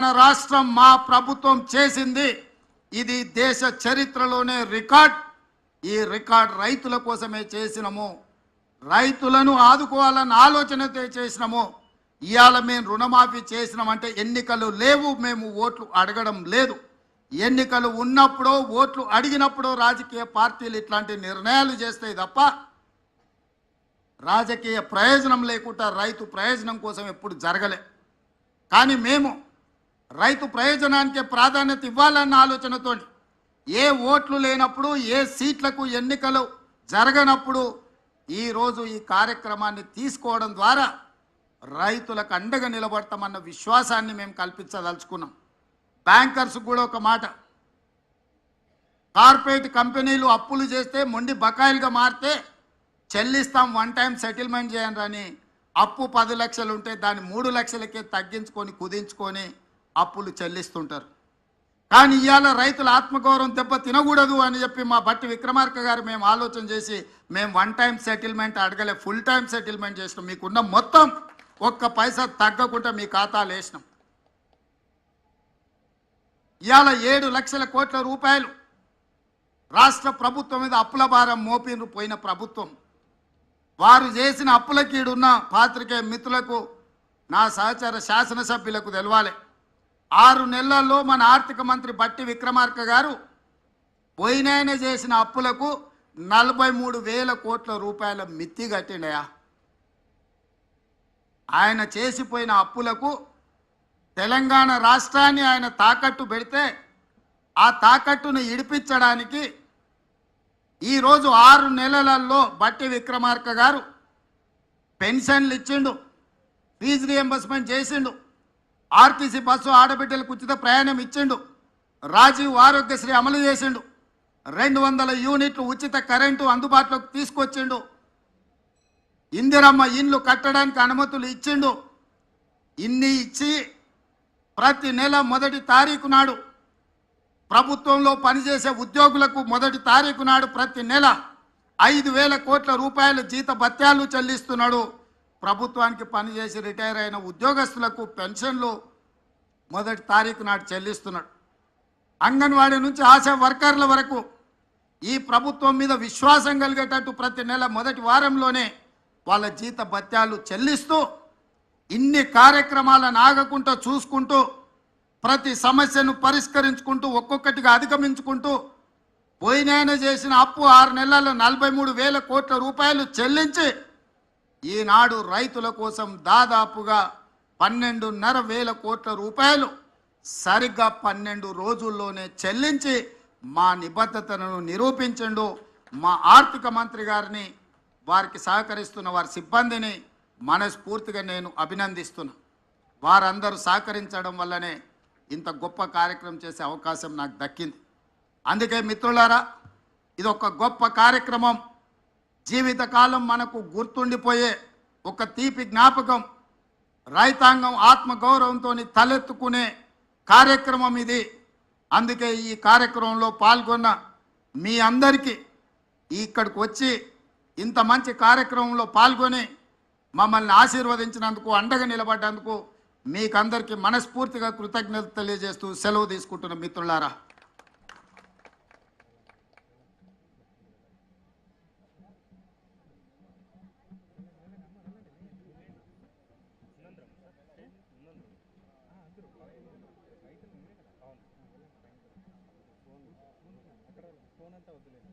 మన రాష్ట్రం మా ప్రభుత్వం చేసింది ఇది దేశ చరిత్రలోనే రికార్డ్. ఈ రికార్డ్ రైతుల కోసమే చేసినాము, రైతులను ఆదుకోవాలన్న ఆలోచనతో చేసినాము. ఇవాళ మేము రుణమాఫీ చేసినామంటే ఎన్నికలు లేవు, మేము ఓట్లు అడగడం లేదు. ఎన్నికలు ఉన్నప్పుడు ఓట్లు అడిగినప్పుడు రాజకీయ పార్టీలు ఇట్లాంటి నిర్ణయాలు చేస్తాయి తప్ప రాజకీయ ప్రయోజనం లేకుండా రైతు ప్రయోజనం కోసం ఎప్పుడు జరగలే. కానీ మేము రైతు ప్రయోజనానికి ప్రాధాన్యత ఇవ్వాలన్న ఆలోచనతో ఏ ఓట్లు లేనప్పుడు ఏ సీట్లకు ఎన్నికలు జరగనప్పుడు ఈరోజు ఈ కార్యక్రమాన్ని తీసుకోవడం ద్వారా రైతులకు అండగా నిలబడతామన్న విశ్వాసాన్ని మేము కల్పించదలుచుకున్నాం. బ్యాంకర్స్ కూడా ఒక మాట, కార్పొరేట్ కంపెనీలు అప్పులు చేస్తే మొండి బకాయిలుగా మారితే చెల్లిస్తాం, వన్ టైం సెటిల్మెంట్ చేయండి అని అప్పు 10 లక్షలు ఉంటే దాన్ని 3 లక్షలకే తగ్గించుకొని కుదించుకొని అప్పులు చెల్లిస్తుంటారు. కానీ ఇవాళ రైతుల ఆత్మగౌరవం దెబ్బ తినకూడదు అని చెప్పి మా బట్టి విక్రమార్క గారు మేము ఆలోచన చేసి మేము వన్ టైం సెటిల్మెంట్ అడగలే, ఫుల్ టైం సెటిల్మెంట్ చేసినాం. మీకున్న మొత్తం ఒక్క పైసా తగ్గకుండా మీ ఖాతాలు వేసినాం. ఇవాళ 7 లక్షల కోట్ల రూపాయలు రాష్ట్ర ప్రభుత్వం మీద అప్పుల భారం మోపిన పోయిన ప్రభుత్వం. వారు చేసిన అప్పులకి ఈడున్న పాత్రికేయ మిత్రులకు, నా సహచర శాసనసభ్యులకు తెలవాలి. 6 నెలల్లో మన ఆర్థిక మంత్రి బట్టి విక్రమార్క గారు పోయినాయన చేసిన అప్పులకు 43,000 కోట్ల రూపాయల మిత్తి కట్టిండయా. ఆయన చేసిపోయిన అప్పులకు తెలంగాణ రాష్ట్రాన్ని ఆయన తాకట్టు పెడితే ఆ తాకట్టును ఇడిపించడానికి ఈరోజు 6 నెలలలో బట్టి విక్రమార్క గారు పెన్షన్లు ఇచ్చిండు, ఫీజు రియంబర్స్మెంట్ చేసిండు, ఆర్టీసీ బస్సు ఆడబిడ్డలకు ఉచిత ప్రయాణం ఇచ్చిండు, రాజీవ్ ఆరోగ్యశ్రీ అమలు చేసిండు, 200 యూనిట్లు ఉచిత కరెంటు అందుబాటులోకి తీసుకొచ్చిండు, ఇందిరమ్మ ఇండ్లు కట్టడానికి అనుమతులు ఇచ్చిండు. ఇన్ని ఇచ్చి ప్రతి నెల 1వ తారీఖు నాడు ప్రభుత్వంలో పనిచేసే ఉద్యోగులకు 1వ తారీఖు నాడు ప్రతి నెల 5,000 కోట్ల రూపాయల జీత భత్యాలు చెల్లిస్తున్నాడు. ప్రభుత్వానికి పనిచేసి రిటైర్ అయిన ఉద్యోగస్తులకు పెన్షన్లు 1వ తారీఖు నాడు చెల్లిస్తున్నాడు. అంగన్వాడీ నుంచి ఆశా వర్కర్ల వరకు ఈ ప్రభుత్వం మీద విశ్వాసం కలిగేటట్టు ప్రతి నెల 1వ వారంలోనే వాళ్ళ జీత భత్యాలు చెల్లిస్తూ ఇన్ని కార్యక్రమాలను ఆగకుండా చూసుకుంటూ ప్రతి సమస్యను పరిష్కరించుకుంటూ ఒక్కొక్కటిగా అధిగమించుకుంటూ పోయినాయన చేసిన అప్పు 6 నెలల్లో 43,000 కోట్ల రూపాయలు చెల్లించి ఈనాడు రైతుల కోసం దాదాపుగా 12,500 కోట్ల రూపాయలు సరిగ్గా 12 రోజుల్లోనే చెల్లించి మా నిబద్ధతను నిరూపించండు. మా ఆర్థిక మంత్రి గారిని, వారికి సహకరిస్తున్న వారి సిబ్బందిని మనస్ఫూర్తిగా నేను అభినందిస్తున్నా. వారందరూ సహకరించడం వల్లనే ఇంత గొప్ప కార్యక్రమం చేసే అవకాశం నాకు దక్కింది. అందుకే మిత్రులారా, ఇది ఒక గొప్ప కార్యక్రమం, జీవితకాలం మనకు గుర్తుండిపోయే ఒక తీపి జ్ఞాపకం. రైతాంగం ఆత్మగౌరవంతో తలెత్తుకునే కార్యక్రమం ఇది. అందుకే ఈ కార్యక్రమంలో పాల్గొన్న మీ అందరికీ, ఇక్కడికి వచ్చి ఇంత మంచి కార్యక్రమంలో పాల్గొని మమ్మల్ని ఆశీర్వదించినందుకు, అండగా నిలబడ్డందుకు మీకందరికీ మనస్ఫూర్తిగా కృతజ్ఞతలు తెలియజేస్తూ సెలవు తీసుకుంటున్న మిత్రులారా. ఫోన్ అంతా వద్దులేదు.